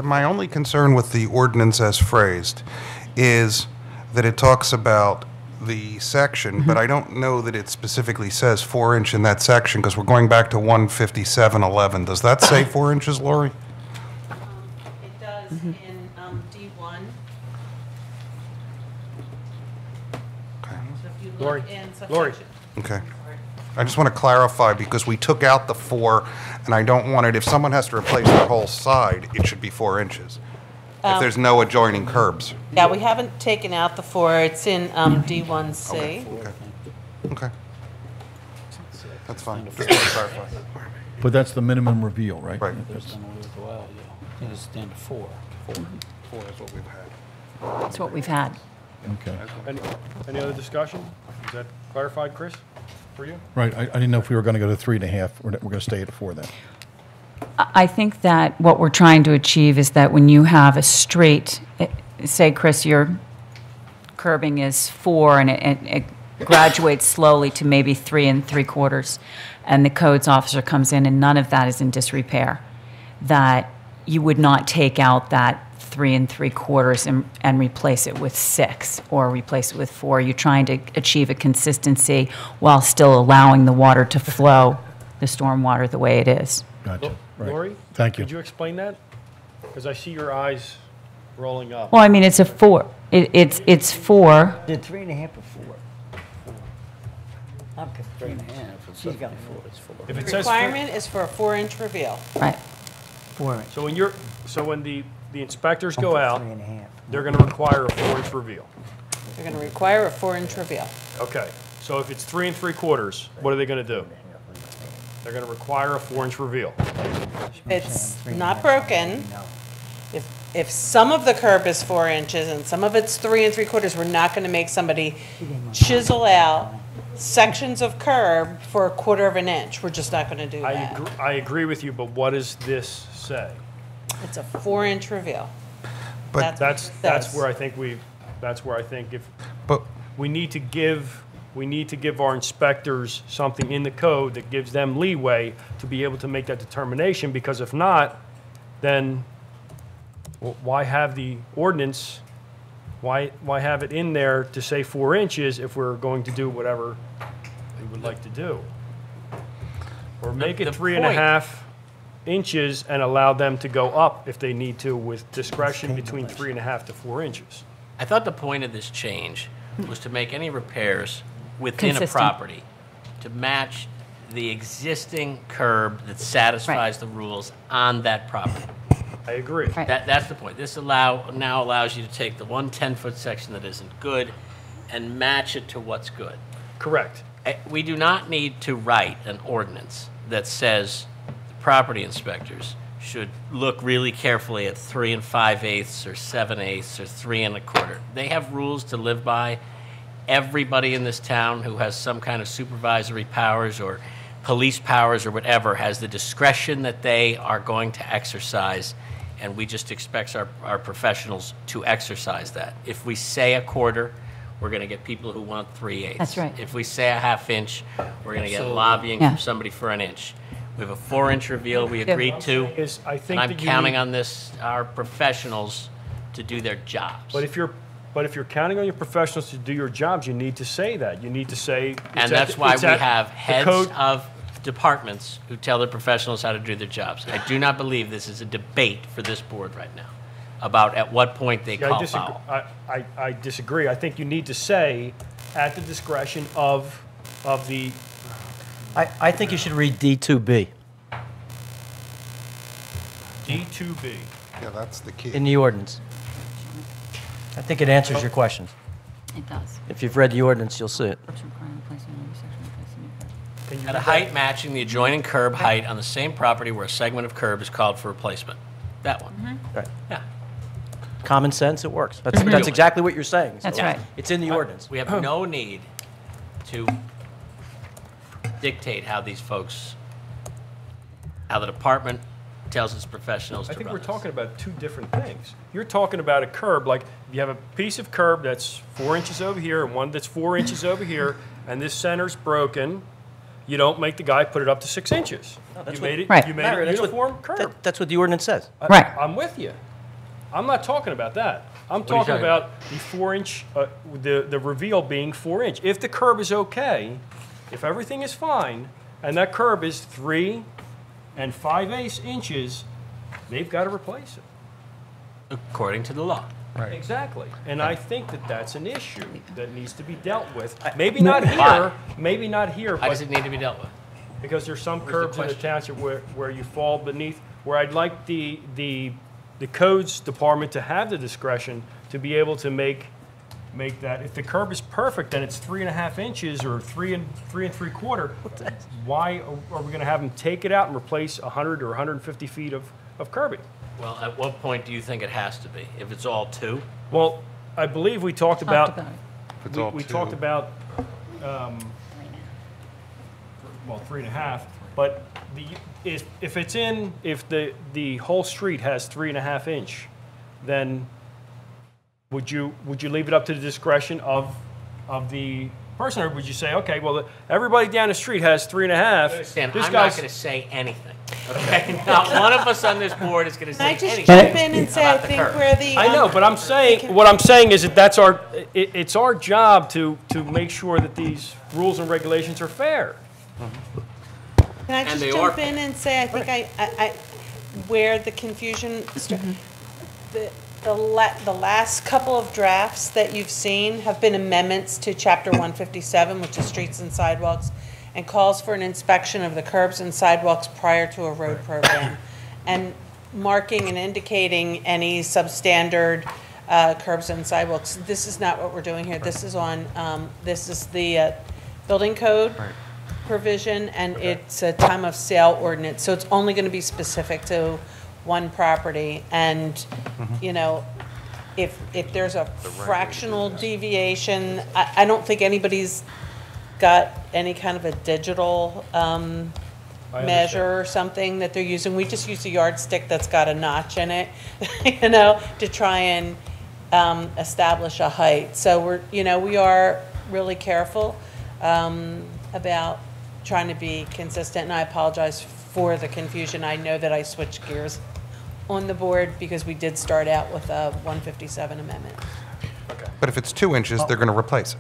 My only concern with the ordinance as phrased is that it talks about the section, but I don't know that it specifically says 4-inch in that section, because we're going back to 15711. Does that say 4 inches, Lori? It does in D1. Okay. So if you Lori, look in Lori. subsection. Okay. I just want to clarify, because we took out the 4, and I don't want it, if someone has to replace the whole side, it should be 4 inches. If there's no adjoining curbs. Yeah, we haven't taken out the 4. It's in D1C. Okay. Okay. That's fine. Just want to clarify. But that's the minimum reveal, right? Right. That's- It's down to 4. 4 is what we've had. That's what we've had. Okay. Any other discussion? Is that clarified, Chris, for you? Right, I didn't know if we were going to go to 3.5, we're going to stay at 4 then. I think that what we're trying to achieve is that when you have a straight, say, Chris, your curbing is 4 and it graduates slowly to maybe 3 3/4, and the codes officer comes in and none of that is in disrepair, that you would not take out that 3 3/4 and replace it with 6 or replace it with 4. You're trying to achieve a consistency while still allowing the water to flow, the storm water, the way it is. Gotcha. Right. Lori? Thank you. Could you explain that? Because I see your eyes rolling up. Well, I mean, it's a 4. It's 4. Did 3.5 or 4? I'm confused. She's got 4. If it The says requirement is for a 4-inch reveal. Right. 4. so when the inspectors go out, 3.5. they're going to require a 4-inch reveal. They're going to require a 4-inch reveal. Okay. So if it's 3 3/4, what are they going to do? They're going to require a 4-inch reveal. It's not broken. If some of the curb is 4 inches and some of it's 3 3/4, we're not going to make somebody chisel out sections of curb for a 1/4 of an inch. We're just not going to do that. I agree with you, but what does this say? It's a 4-inch reveal. But That's where I think if But we need to give our inspectors something in the code that gives them leeway to be able to make that determination, because if not, then why have the ordinance, why have it in there to say 4 inches if we're going to do whatever we would like to do? Or make it the 3.5 inches and allow them to go up if they need to, with discretion between 3.5 to 4 inches. I thought the point of this change was to make any repairs within a Consistent. property to match the existing curb that satisfies the rules on that property. I agree. Right. That's the point. This now allows you to take the 1 10-foot section that isn't good and match it to what's good. Correct. We do not need to write an ordinance that says the property inspectors should look really carefully at 3 5/8 or 7/8 or 3 1/4. They have rules to live by. Everybody in this town who has some kind of supervisory powers or police powers or whatever has the discretion that they are going to exercise, and we just expect our professionals to exercise that. If we say 1/4, we're going to get people who want 3/8. That's right. If we say 1/2 inch, we're going to get lobbying Yeah. from somebody for 1 inch. We have a 4-inch reveal we agreed to, I think and I'm that you counting need- on our professionals to do their jobs. But if you're counting on your professionals to do your jobs, you need to say that. You need to say. And that's why we have the heads code- of departments who tell their professionals how to do their jobs. I do not believe this is a debate for this board right now about at what point they Yeah, call foul. I disagree. I think you need to say at the discretion of the. I think you should read D2B D2B. yeah, that's the key. in the ordinance. I think it answers your questions. It does. If you've read the ordinance, you'll see it. Can you At a read height matching the adjoining curb height on the same property where a segment of curb is called for replacement. That one. Right. Yeah. Common sense, it works. That's exactly what you're saying. That's So right. It's in the ordinance. We have no need to dictate how these folks, how the department tells its professionals to I think run we're this. talking about two different things. You're talking about a curb, like if you have a piece of curb that's 4 inches over here and one that's 4 inches over here, and this center's broken, you don't make the guy put it up to 6 inches. that's You what- made it, Right. you made Larry, it that's what- uniform curb. That's what the ordinance says. Right. I'm with you. I'm not talking about that. I'm are you talking talking about the 4-inch, the reveal being 4-inch. If the curb is okay, if everything is fine, and that curb is 3 5/8 inches, they've got to replace it. According to the law. Right. Exactly. And I think that that's an issue that needs to be dealt with. Maybe not here, maybe not here, How does but it need to be dealt with? because there's some Where's the curbs in the question? township where you fall beneath, where I'd like the codes department to have the discretion to be able to make that. If the curb is perfect, then it's 3.5 inches or 3 3/4. Why are we gonna have them take it out and replace 100 or 150 feet of curbing? Well, at what point do you think it has to be? If it's all 2? Well, I believe we talked about, If it's all we two. talked about, well, 3.5, but if the whole street has 3.5 inch, then would you leave it up to the discretion of the person, or would you say, okay, well, everybody down the street has 3.5. Understand, This I'm not guy's- going to say anything. Okay? Not one of us on this board is going to Can I say just anything jump in and say, I about the think curb. where the. I know, but I'm saying, what I'm saying is that it's our job to make sure that these rules and regulations are fair. Can I just they jump are- in and say, I think I where the confusion, the last couple of drafts that you've seen have been amendments to Chapter 157, which is streets and sidewalks, and calls for an inspection of the curbs and sidewalks prior to a road program, and marking and indicating any substandard curbs and sidewalks. This is not what we're doing here. This is on, this is the building code provision, and it's a time of sale ordinance, so it's only going to be specific to one property. And, you know, if there's a fractional deviation, I don't think anybody's got any kind of a digital measure or something that they're using. We just use a yardstick that's got a notch in it, you know, to try and establish a height. So we are really careful about trying to be consistent, and I apologize for the confusion. I know that I switched gears on the board because we did start out with a 157 amendment. But if it's 2 inches, they're going to replace it.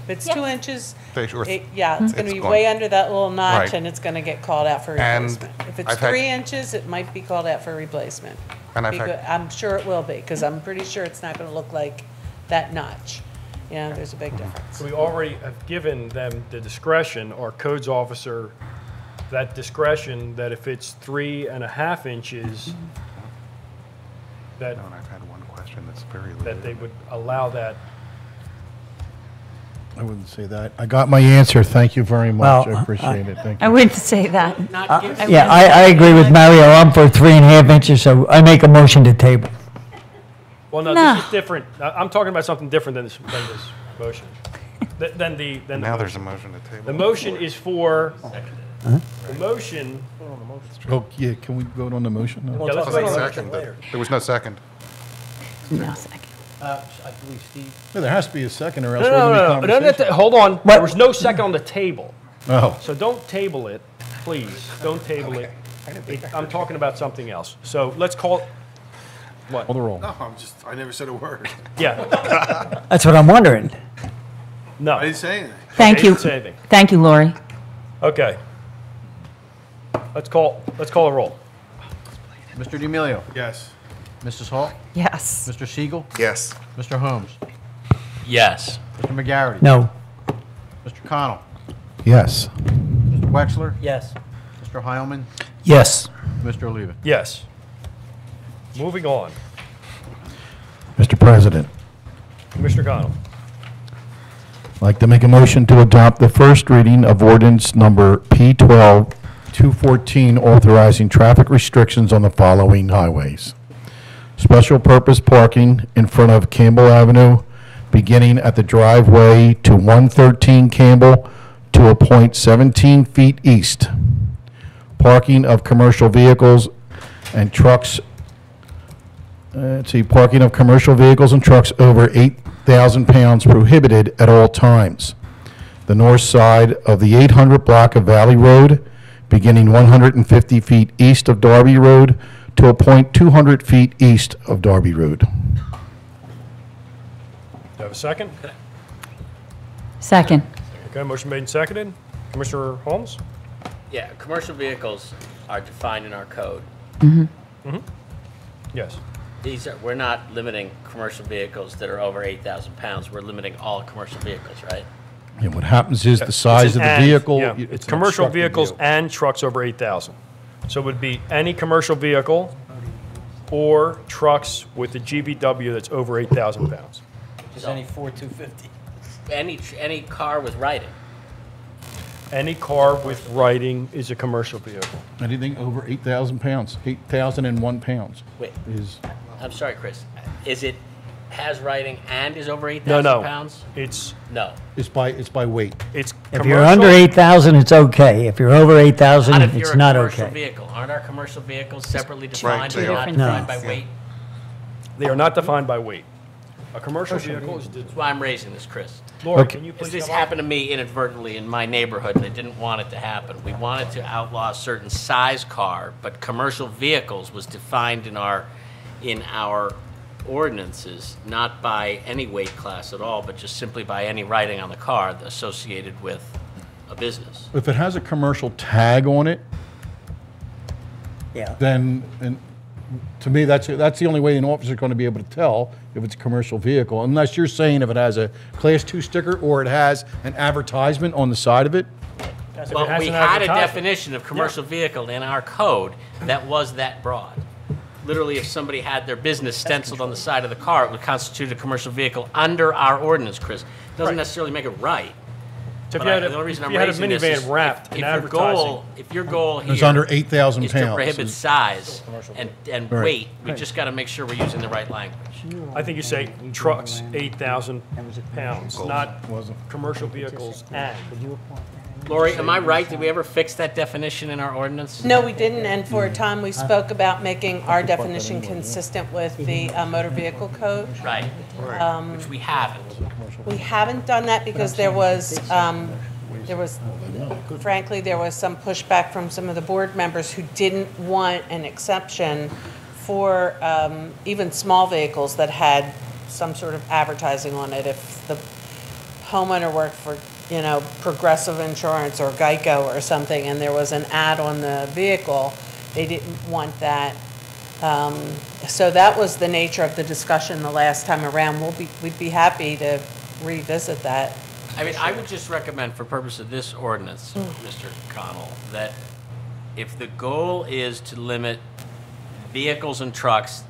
If it's 2 inches, They sure- yeah, it's going to It's be going- way under that little notch, Right. and it's going to get called out for And replacement. If it's I've had- 3 inches, it might be called out for replacement. And I've had- I'm sure it will be, because I'm pretty sure it's not going to look like that notch. You know, there's a big difference. We already have given them the discretion, our codes officer, that discretion, that if it's 3.5 inches, that No, and I've had one question that's very that they would allow that. I wouldn't say that. I got my answer. Thank you very much. Well, I appreciate it. Thank I you. wouldn't say that. Not give- Yeah, I agree with Mario. I'm for 3.5 inches, so I make a motion to table. Well, no, No. this is different. I'm talking about something different than this motion. Than the Now there's a motion. motion to table. The motion is for, the motion, Oh, yeah, can we vote on the motion? now? yeah, let's Was that vote on second? it. There was no second. No, second. I believe Steve. No, there has to be a second or else No, we're no, going to no, be no, conversation. hold on. There was no second on the table. Oh, So don't table it, please. Don't table it. I'm talking about something else. So let's call, what? call the roll. No, I never said a word. Yeah, That's what I'm wondering. no. I didn't say anything. Thank Okay, you. say anything. Thank you, Lori. Okay. Let's call a roll. Mr. D'Amelio. Yes. Mrs. Hall. Yes. Mr. Siegel. Yes. Mr. Holmes. Yes. Mr. McGarity. No. Mr. Connell. Yes. Mr. Wexler. Yes. Mr. Heilman. Yes. Mr. Oliva. Yes. Moving on. Mr. President, Commissioner Connell. I'd like to make a motion to adopt the first reading of ordinance number P-12-214, authorizing traffic restrictions on the following highways. Special purpose parking in front of Campbell Avenue, beginning at the driveway to 113 Campbell to a point 17 feet east. Parking of commercial vehicles and trucks, parking of commercial vehicles and trucks over 8,000 pounds prohibited at all times. the north side of the 800 block of Valley Road, beginning 150 feet east of Darby Road to a point 200 feet east of Darby Road. Do you have a second? Second. Okay, motion made and seconded. Commissioner Holmes? Yeah, commercial vehicles are defined in our code. Yes. We're not limiting commercial vehicles that are over 8,000 pounds. We're limiting all commercial vehicles, right? And what happens is the size of the vehicle. Yeah, it's it's an commercial obstructed vehicles vehicle. and trucks over 8,000. So it would be any commercial vehicle or trucks with a GVW that's over 8,000 pounds. Just any Ford 250. Any car with writing. Any car with writing is a commercial vehicle. Anything over 8,000 pounds, 8,001 pounds Wait, is, I'm sorry, Chris. Has writing and is over No, 8,000 no. pounds? It's No. it's by weight. If If you're under 8,000, it's okay. If you're over 8,000, Not if you're it's a not commercial okay. vehicle. Aren't our commercial vehicles separately Right, defined they and are. not defined by Different weight? They are not defined by weight. A commercial vehicle is, That's why I'm raising this, Chris. Lori, Okay. can you Because please this come up? happened to me inadvertently in my neighborhood, and I didn't want it to happen. We wanted to outlaw a certain size car, but commercial vehicles was defined in our ordinances, not by any weight class at all, but just simply by any writing on the car associated with a business. If it has a commercial tag on it, Yeah. then, and to me, that's the only way an officer is going to be able to tell if it's a commercial vehicle, unless you're saying if it has a Class 2 sticker or it has an advertisement on the side of it. Well, has we an had a advertisement. definition of commercial vehicle in our code that was that broad. Literally, if somebody had their business stenciled on the side of the car, it would constitute a commercial vehicle under our ordinance, Chris. Doesn't Right. necessarily make it right. So if But you had the only reason if I'm you had a raising this is minivan wrapped if in your goal, advertising, here under 8,000 is to pounds. prohibit size and Right. weight, we just got to make sure we're using the right language. I think you say trucks 8,000 pounds, not commercial vehicles and. Lori, am I right? Did we ever fix that definition in our ordinance? No, we didn't, and for a time, we spoke about making our definition consistent with the motor vehicle code. Right. Which we haven't. We haven't done that because frankly, there was some pushback from some of the board members who didn't want an exception for even small vehicles that had some sort of advertising on it. If the homeowner worked for, Progressive Insurance or Geico or something, and there was an ad on the vehicle, they didn't want that. So that was the nature of the discussion the last time around. We'd be happy to revisit that. I mean, I would just recommend, for purpose of this ordinance, Mr. Connell, that if the goal is to limit vehicles and trucks,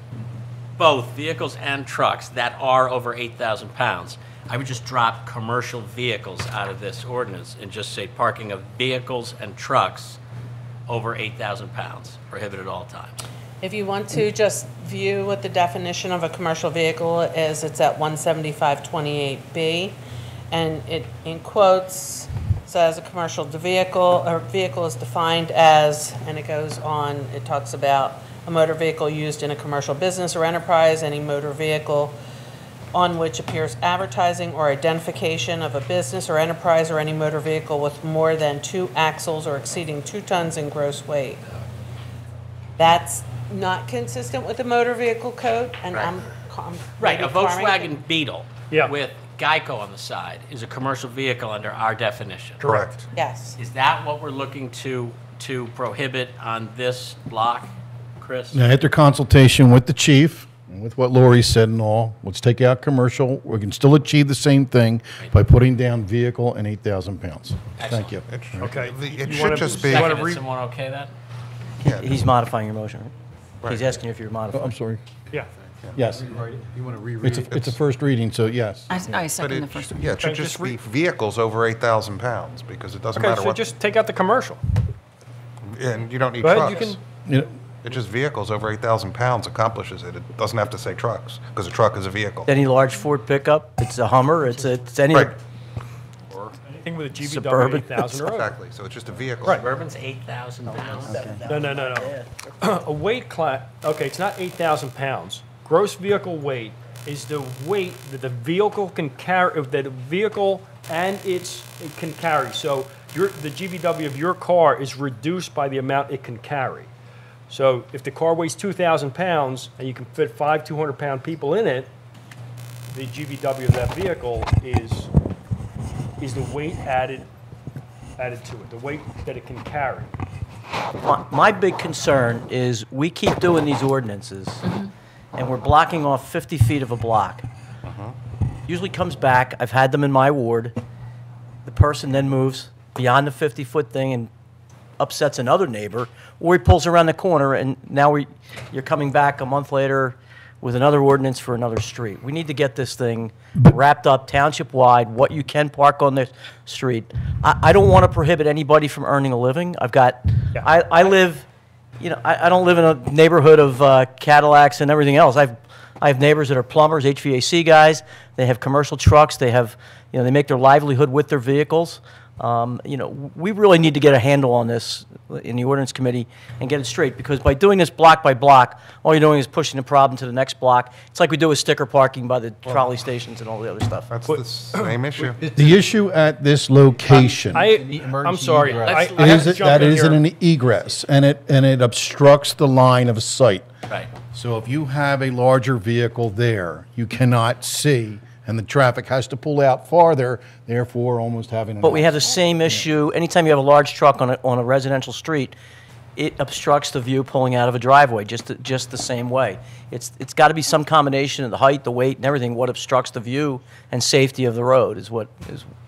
both vehicles and trucks that are over 8,000 pounds, I would just drop commercial vehicles out of this ordinance and just say parking of vehicles and trucks over 8,000 pounds, prohibited at all times. If you want to just view what the definition of a commercial vehicle is, it's at 17528B, and it, in quotes, says a commercial vehicle, or vehicle is defined as, and it goes on, it talks about a motor vehicle used in a commercial business or enterprise, any motor vehicle on which appears advertising or identification of a business or enterprise, or any motor vehicle with more than 2 axles or exceeding 2 tons in gross weight. That's not consistent with the motor vehicle code, and Right. I'm Right, a maybe Carmen can- Volkswagen Beetle Yeah. with Geico on the side is a commercial vehicle under our definition. Correct. Yes. Is that what we're looking to prohibit on this block, Chris? Now, after consultation with the chief, and with what Lori said and all, let's take out commercial. We can still achieve the same thing by putting down vehicle and 8,000 pounds. Thank you. Okay. It You should wanna- just be, you wanna Second, re- is someone okay that? He's modifying your motion, right? He's Right. asking you if you're I'm modifying. sorry. Yeah. Yes. You want to reread? It's a first reading, so yes. I but second the it, first one. yeah, it should Okay, just just be vehicles over 8,000 pounds, because it doesn't Okay, matter so what, just take out the commercial. and you don't need Go ahead, you trucks. can, You know, It's just vehicles over 8,000 pounds accomplishes it. It doesn't have to say trucks, because a truck is a vehicle. Any large Ford pickup, it's a Hummer, it's any, Right, anything with a GVW Suburban. 8,000 or over. exactly, so it's just a vehicle. Right. Suburban's 8,000 pounds. No. A weight class, okay, it's not 8,000 pounds. Gross vehicle weight is the weight that the vehicle can carry, that a vehicle and it can carry. So the GVW of your car is reduced by the amount it can carry. So if the car weighs 2,000 pounds and you can fit 5 200-pound people in it, the GVW of that vehicle is the weight added to it, the weight that it can carry. My big concern is we keep doing these ordinances, and we're blocking off 50 feet of a block. Usually comes back, I've had them in my ward, the person then moves beyond the 50-foot thing and upsets another neighbor, or he pulls around the corner, and now you're coming back a month later with another ordinance for another street. We need to get this thing wrapped up township-wide, what you can park on the street. I don't want to prohibit anybody from earning a living. I live, I don't live in a neighborhood of Cadillacs and everything else. I have neighbors that are plumbers, HVAC guys. They have commercial trucks. They have, they make their livelihood with their vehicles. We really need to get a handle on this in the ordinance committee and get it straight, because by doing this block by block, all you're doing is pushing the problem to the next block. It's like we do with sticker parking by the trolley stations and all the other stuff. That's the same issue. The issue at this location I'm sorry. I have is to jump that in it is here. an egress, and it obstructs the line of sight. Right. So if you have a larger vehicle there, you cannot see, and the traffic has to pull out farther, therefore almost having an But we have the accident. same issue, anytime you have a large truck on a residential street, it obstructs the view pulling out of a driveway, just the same way. It's got to be some combination of the height, the weight, and everything. What obstructs the view and safety of the road is what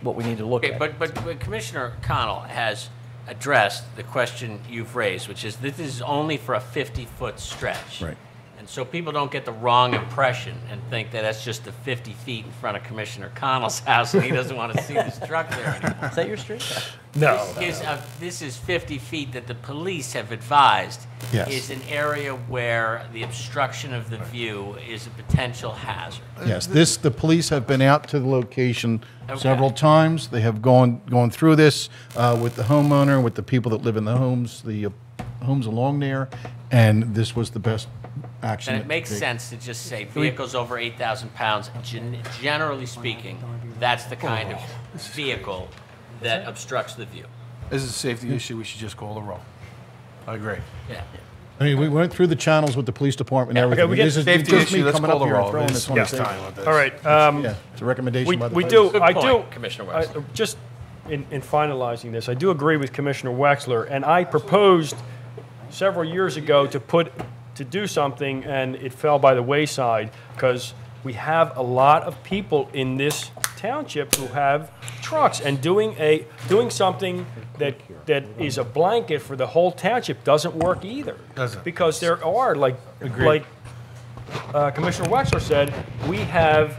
we need to look Okay, at. but Commissioner Connell has addressed the question you've raised, which is this is only for a 50-foot stretch. Right. And so people don't get the wrong impression and think that that's just the 50 feet in front of Commissioner Connell's house and he doesn't want to see this truck there anymore. Is that your street? No. This is 50 feet that the police have advised Yes. is an area where the obstruction of the view is a potential hazard. Yes, the police have been out to the location Okay. several times. They have gone through this with the homeowner, with the people that live in the homes along there, and this was the best action. And it that makes they- sense to just say vehicles over 8,000 pounds, generally speaking, that's the kind of vehicle that obstructs the view. This is a safety issue, we should just call the roll. I agree. Yeah. I mean, we went through the channels with the police department and Okay, everything. we get This is Safety just me issue, let's coming call up the here and roll. throwing There's this on the enough table. time with this. All right. Yeah, it's a recommendation by the police. Good I point, do, Commissioner Wexler. just in finalizing this, I do agree with Commissioner Wexler, and I proposed several years ago to do something, and it fell by the wayside, because we have a lot of people in this township who have trucks, and doing something that is a blanket for the whole township doesn't work either. Doesn't. Because there are, like Commissioner Wexler said, we have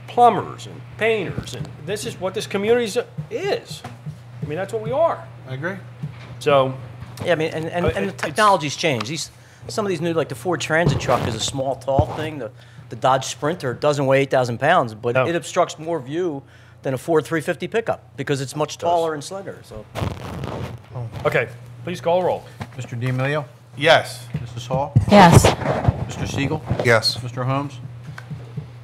plumbers and painters, and this is what this community is. I mean, that's what we are. I agree. So, Yeah, I mean, and the it's- technology's changed. Some of these new, like the Ford Transit truck is a small, tall thing. The Dodge Sprinter doesn't weigh 8,000 pounds, but No. it obstructs more view than a Ford 350 pickup because it's much taller and slender. So okay, please call a roll. Mr. D'Amelio? Yes. Mrs. Hall? Yes. Mr. Siegel? Yes. Mr. Holmes?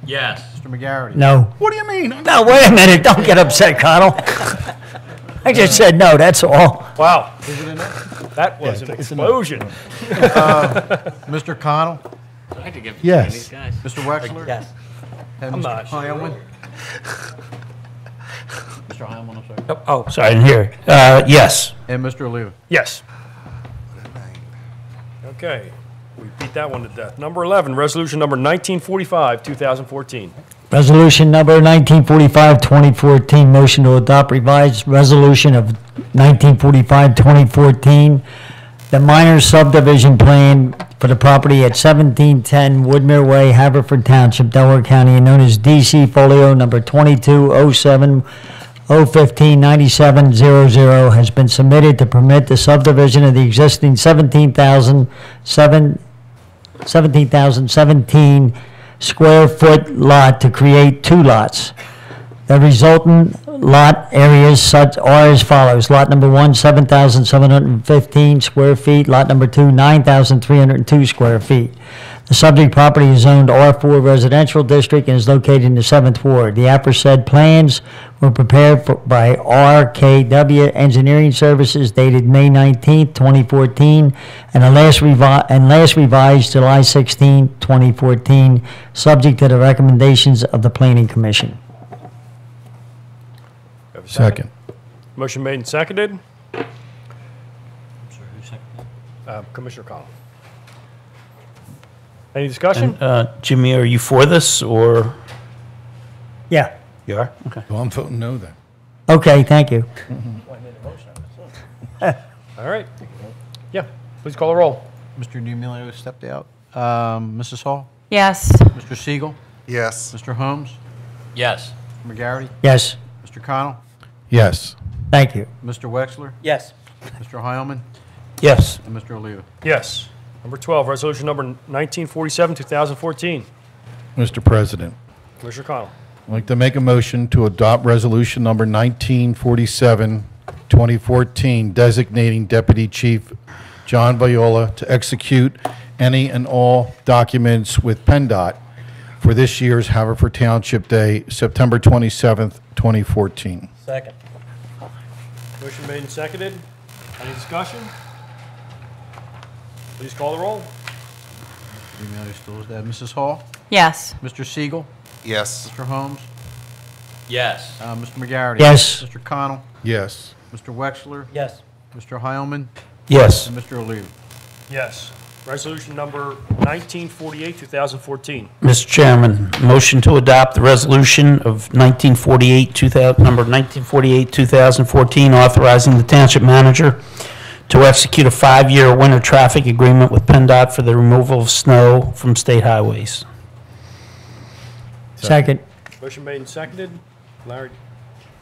Yes. Mr. McGarity? No. What do you mean? No, wait a minute, don't get upset, Connell. I just said no, that's all. Wow. That was an it's a no. explosion. Mr. Connell? I had to give Yes. these guys. Mr. Wexler? yes. And I'm Mr. not sure. Heilman? Mr. Heilman, I'm sorry. Oh, sorry, I didn't hear. Yes. And Mr. Oliva? Yes. Okay, we beat that one to death. Number 11, resolution number 1945, 2014. Resolution number 1945-2014, motion to adopt revised resolution of 1945-2014, the minor subdivision plan for the property at 1710 Woodmere Way, Haverford Township, Delaware County, and known as DC Folio number 2207-015-9700, has been submitted to permit the subdivision of the existing 17,017 square foot lot to create two lots. The resultant lot areas are as follows. Lot number 1, 7,715 square feet. Lot number 2, 9,302 square feet. The subject property is zoned R4 Residential District and is located in the 7th Ward. The aforesaid plans were prepared by RKW Engineering Services dated May 19, 2014, and last revised July 16, 2014, subject to the recommendations of the Planning Commission. Have a Second. Motion made and seconded. Commissioner Connell. Any discussion? Jimmy, are you for this, or Yeah. you are? Okay. Well, I'm voting no then. Okay, thank you. All right. Yeah, please call the roll. Mr. D'Amelio stepped out. Mrs. Hall? Yes. Mr. Siegel? Yes. Mr. Holmes? Yes. Mr. McGarity? Yes, Mr. Connell? Yes. thank you. Mr. Wexler? Yes. Mr. Heilman? Yes. And Mr. Oliva? Yes. Number 12, resolution number 1947, 2014. Mr. President, Commissioner Connell. I'd like to make a motion to adopt resolution number 1947, 2014, designating Deputy Chief John Viola to execute any and all documents with PennDOT for this year's Haverford Township Day, September 27th, 2014. Second. Motion made and seconded. Any discussion? Please call the roll. D'Amelio still is dead. Mrs. Hall? Yes. Mr. Siegel? Yes. Mr. Holmes? Yes. Mr. McGarity? Yes. Mr. Connell? Yes. Mr. Wexler? Yes. Mr. Heilman? Yes. And Mr. Oliva? Yes. Resolution number 1948, 2014. Mr. Chairman, motion to adopt the resolution of 1948, number 1948, 2014, authorizing the township manager to execute a 5-year winter traffic agreement with PennDOT for the removal of snow from state highways. Second. Motion made and seconded. Larry, do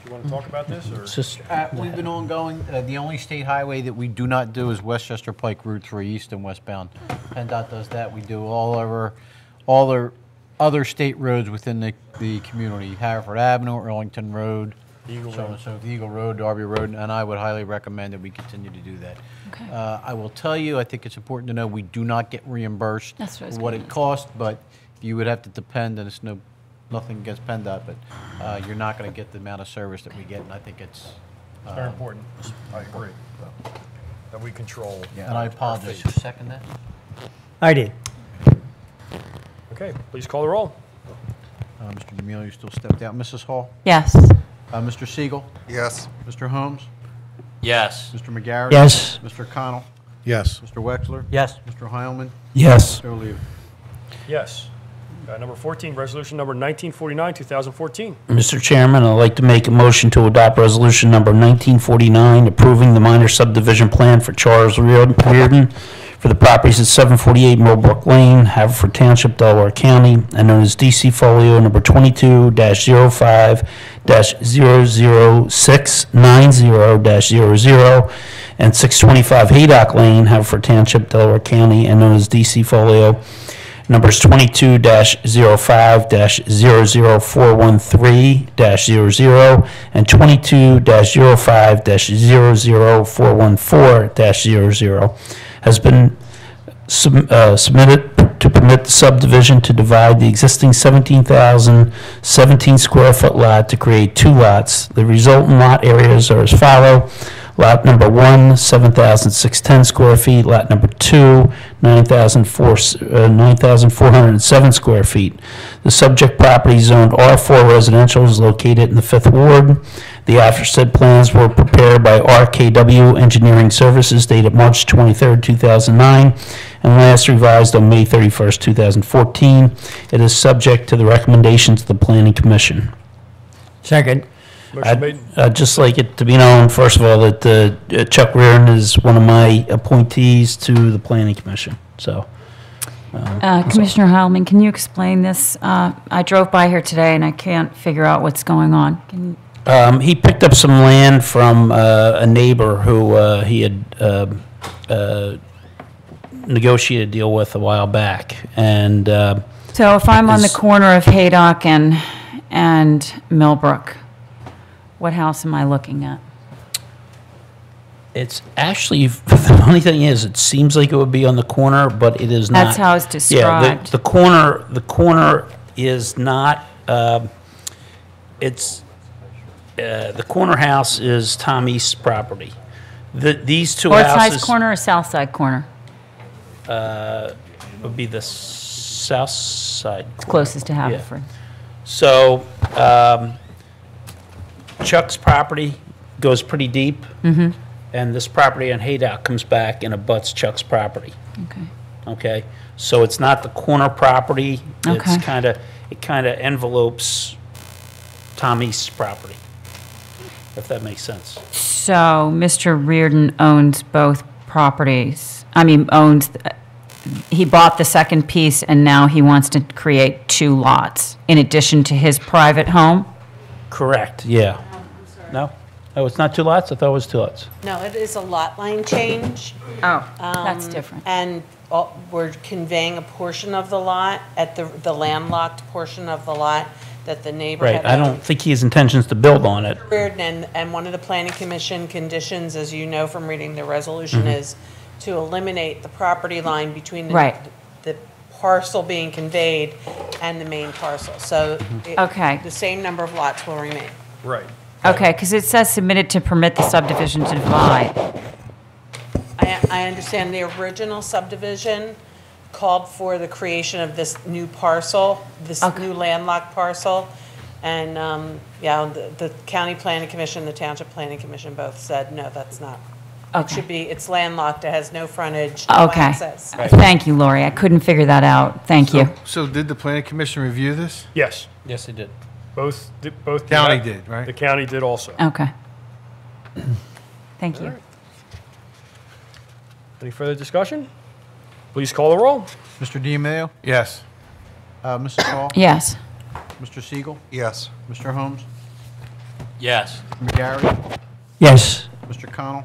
you want to talk about this, or? It's just, We've been ongoing. The only state highway that we do not do is Westchester Pike Route 3 east and westbound. PennDOT does that. We do all our other state roads within the community. Haverford Avenue, Arlington Road, Eagle so Road. and so, Eagle Road, Darby Road, and I would highly recommend that we continue to do that. Okay. I will tell you, I think it's important to know we do not get reimbursed That's what I was for what gonna it costs, but you would have to depend, and it's nothing against PennDOT, but you're not going to get the amount of service that we get, and I think it's Very important. I agree. That we control. and I apologize. Who seconded that? I did. Okay, please call the roll. Mr. D'Amelio still stepped out. Mrs. Hall? Yes. Mr. Siegel? Yes. Mr. Holmes? Yes. Mr. McGarry? Yes. Mr. Connell? Yes. Mr. Wexler? Yes. Mr. Heilman? yes. Mr. Oliva? Yes. Number 14, resolution number 1949, 2014. Mr. Chairman, I'd like to make a motion to adopt resolution number 1949, approving the minor subdivision plan for Charles Reardon for the properties at 748 Millbrook Lane, Haverford Township, Delaware County, and known as DC Folio number 22-05-00690-00 and 625 Haydock Lane, Haverford Township, Delaware County, and known as DC Folio numbers 22-05-00413-00 and 22-05-00414-00 has been submitted to permit the subdivision to divide the existing 17,017 square foot lot to create 2 lots. The resultant lot areas are as follow. Lot number 1, 7,610 square feet. Lot number 2, 9,407 square feet. The subject property zoned R4 residential is located in the 5th Ward. The aforesaid plans were prepared by RKW Engineering Services dated March 23, 2009, and last revised on May 31, 2014. It is subject to the recommendations of the Planning Commission. Second. Motion made. I'd just like it to be known, first of all, that Chuck Reardon is one of my appointees to the Planning Commission, so. Commissioner Heilman, can you explain this? I drove by here today and I can't figure out what's going on. He picked up some land from a neighbor who he had negotiated a deal with a while back, and So if I'm on the Is- corner of Haydock and Millbrook, what house am I looking at? It's actually, the funny thing is, it seems like it would be on the corner, but it is not. That's how it's Yeah, described. the corner is not, the corner house is Tom East's property. These two North side houses corner or south side corner? would be the south side. It's closest to Haverford. So, Chuck's property goes pretty deep. Mm-hmm. And this property on Haydock comes back and abuts Chuck's property. Okay. Okay? So it's not the corner property. Okay. It kind of envelopes Tom East's property, if that makes sense. So Mr. Reardon owns both properties. He bought the second piece and now he wants to create 2 lots in addition to his private home? Correct, yeah. No? Oh, it's not 2 lots? I thought it was 2 lots. No, it is a lot line change. Oh, that's different. And we're conveying a portion of the lot at the landlocked portion of the lot that the neighbor Right, had I don't think he has intentions to build on it. And one of the planning commission conditions, as you know from reading the resolution, is to eliminate the property line between Right. the parcel being conveyed and the main parcel. So Okay. the same number of lots will remain. Right. Okay, because it says submitted to permit the subdivision to divide. I understand the original subdivision called for the creation of this new parcel, this Okay. new landlocked parcel. And, the county planning commission, the township planning commission both said, no, that's not. It Okay. should be, it's landlocked, it has no frontage, no Okay. access. Thank you, Lori. I couldn't figure that out. Thank you. So did the planning commission review this? Yes, Yes, he did. both. County did, right? The county did also. Okay. Thank you. Any further discussion? Please call the roll. Mr. DiMaio? Yes. Mrs. Hall? Yes. Mr. Siegel? Yes. Mr. Holmes? Yes. Mr. McGarry? Yes. Mr. Connell?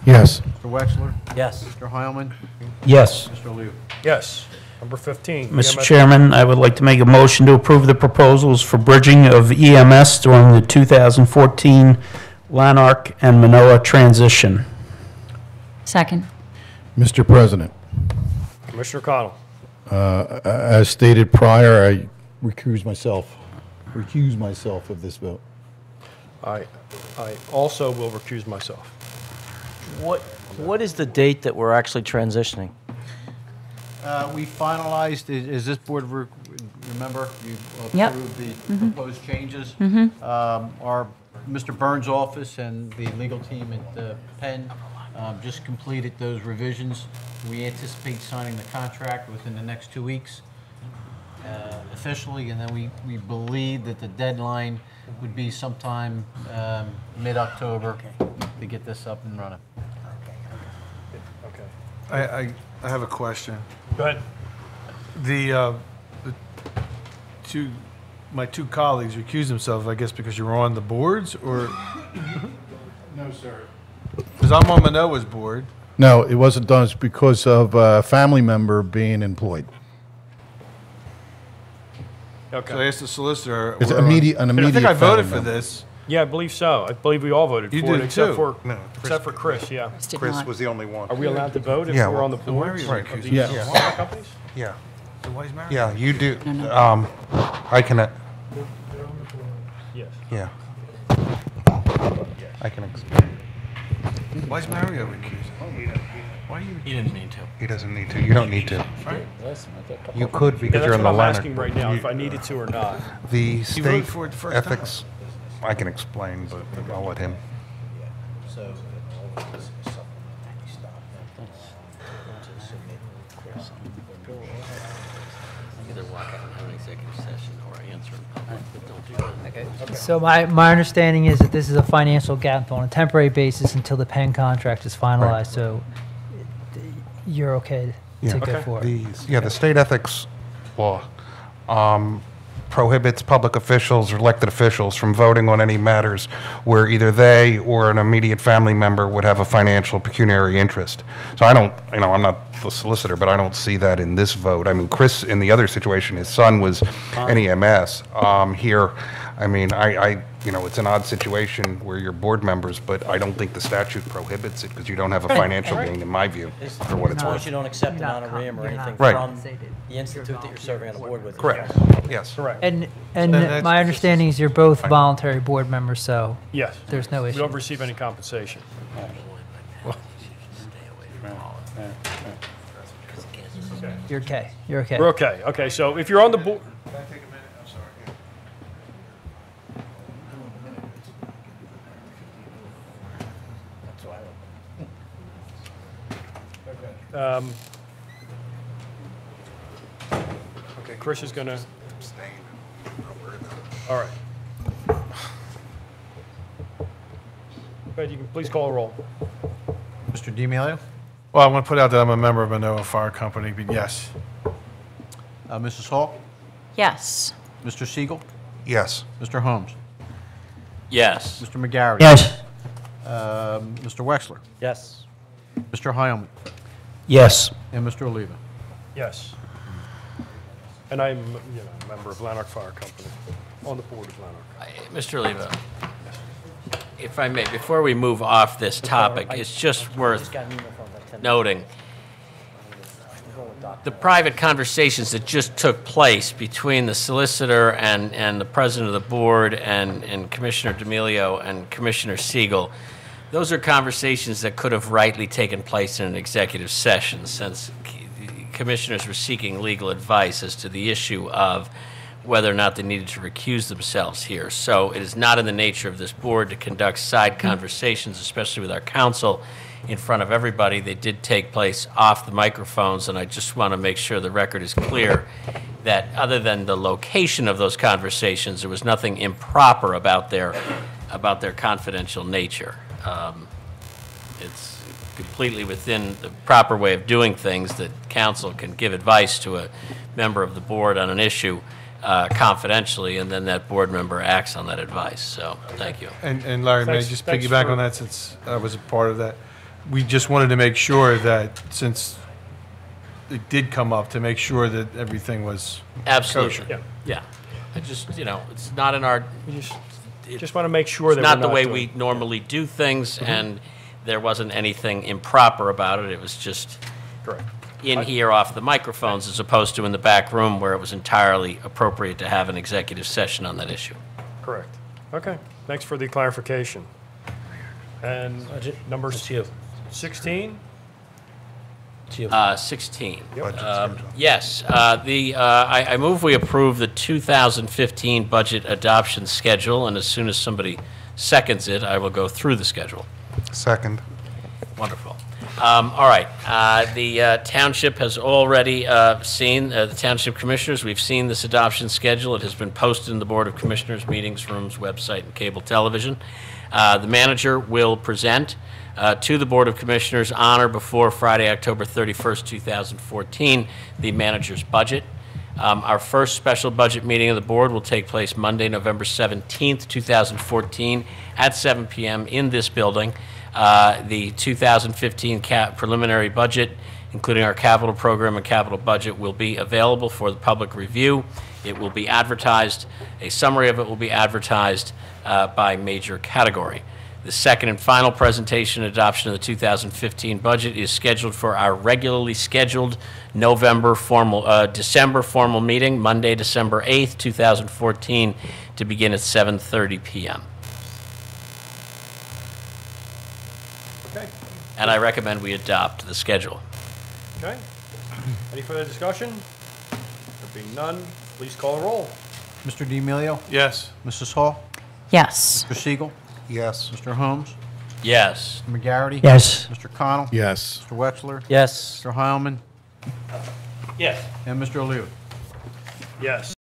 Yes. Mr. Wexler? Yes. Mr. Heilman? Yes. Mr. Liu? Yes. Number 15. Mr. EMS. Chairman, I would like to make a motion to approve the proposals for bridging of EMS during the 2014 Lanark and Manoa transition. Second. Mr. President, Commissioner Connell. as stated prior, I recuse myself of this vote. I also will recuse myself. What is the date that we're actually transitioning? We finalized, is this board, remember, you Yep. approved the proposed changes? Our, Mr. Burns' office and the legal team at Penn just completed those revisions. We anticipate signing the contract within the next 2 weeks officially, and then we believe that the deadline would be sometime mid-October to get this up and running. Okay. I have a question. Go ahead. My two colleagues recused themselves, I guess, because you were on the boards, or? No, sir. Because I'm on Manoa's board. No, it wasn't done. It's because of a family member being employed. So I asked the solicitor. It's we're an I immediate think I voted family for member. this. Yeah, I believe so. I believe we all voted You for did it, except too. for No, except for Chris. Yeah. Did Chris not. was the only one. Are we allowed to vote if Yeah, we're on the then why are boards you of recusing these yourself? water companies? Yeah, So why is Mario? yeah, you do. No. I can, Yes. yeah. I can explain. Why is Mario recused? Why are you? He didn't need to. He doesn't need to. You don't need to. You could Yeah, because that's you're in what the I'm asking Leonard. right now, if I needed to or not. The voted state for it the first time. ethics, I can explain, but I'll let him. Either walk out and have an executive session or answer in public, but don't do that. So my understanding is that this is a financial gap on a temporary basis until the Penn contract is finalized, so you're okay to go forward. The state ethics law prohibits public officials or elected officials from voting on any matters where either they or an immediate family member would have a financial pecuniary interest. So I don't, I'm not the solicitor, but I don't see that in this vote. I mean, Chris, in the other situation, his son was an EMS. Here, I mean, you know, it's an odd situation where you're board members, but I don't think the statute prohibits it because you don't have a financial gain, in my view, for what it's As long as worth. you don't accept an You're not honorarium or you're not anything Right. from the institute that you're serving on the board with. Correct, yes. Correct. And that's- my understanding is you're both voluntary board members, so Yes. there's no We issue. don't receive any compensation. You're okay. You're okay. We're okay. Okay, so if you're on the board, okay, Chris is gonna. All right. Go ahead, you can please call a roll. Mr. D'Amelio? Well, I want to put out that I'm a member of a Manoa Fire Company, but yes. Mrs. Hall? Yes. Mr. Siegel? Yes. Mr. Holmes? Yes. Mr. McGarity? Yes. Mr. Wexler? Yes. Mr. Heilman? Yes. And Mr. Oliva? Yes. And I'm, you know, a member of Lanark Fire Company, on the board of Lanark. Mr. Oliva, if I may, before we move off this topic, it's just worth Got an email from about 10 noting the private conversations that just took place between the solicitor and the president of the board and Commissioner D'Amelio and Commissioner Siegel. Those are conversations that could have rightly taken place in an executive session, since commissioners were seeking legal advice as to the issue of whether or not they needed to recuse themselves here. So it is not in the nature of this board to conduct side conversations, especially with our counsel, in front of everybody. They did take place off the microphones, and I just want to make sure the record is clear that other than the location of those conversations, there was nothing improper about their confidential nature. It's completely within the proper way of doing things that counsel can give advice to a member of the board on an issue confidentially, and then that board member acts on that advice. So, thank you. And Larry, may I Thanks- just thanks piggyback for- on that, since I was a part of that? We just wanted to make sure that, since it did come up, to make sure that everything was Absolutely. kosher. Yeah. Yeah. I just, you know, it's not in our, Just want to make sure that it's we're not the way doing- we normally do things, and there wasn't anything improper about it. It was just Correct. in here off the microphones as opposed to in the back room where it was entirely appropriate to have an executive session on that issue. Correct. Okay, thanks for the clarification. And number 16? 16. Budget schedule. Yes, I move we approve the 2015 budget adoption schedule, and as soon as somebody seconds it, I will go through the schedule. Second. Wonderful. All right, the township has already seen, the township commissioners, we've seen this adoption schedule. It has been posted in the Board of Commissioners meetings rooms, website, and cable television. The manager will present to the Board of Commissioners on or before Friday, October 31st, 2014, the manager's budget. Our first special budget meeting of the board will take place Monday, November 17th, 2014, at 7 p.m. in this building. The 2015 preliminary budget, including our capital program and capital budget, will be available for the public review. It will be advertised. A summary of it will be advertised by major category. The second and final presentation and adoption of the 2015 budget is scheduled for our regularly scheduled December formal meeting, Monday, December 8th, 2014, to begin at 7:30 p.m. Okay, And I recommend we adopt the schedule. okay. Any further discussion? There being none, please call a roll. Mr. D'Amelio? Yes. Mrs. Hall? Yes. Mr. Siegel? Yes. Mr. Holmes? Yes. Mr. McGarity? Yes. Mr. Connell? Yes. Mr. Wexler? Yes. Mr. Heilman? Yes. And Mr. Oliva? Yes.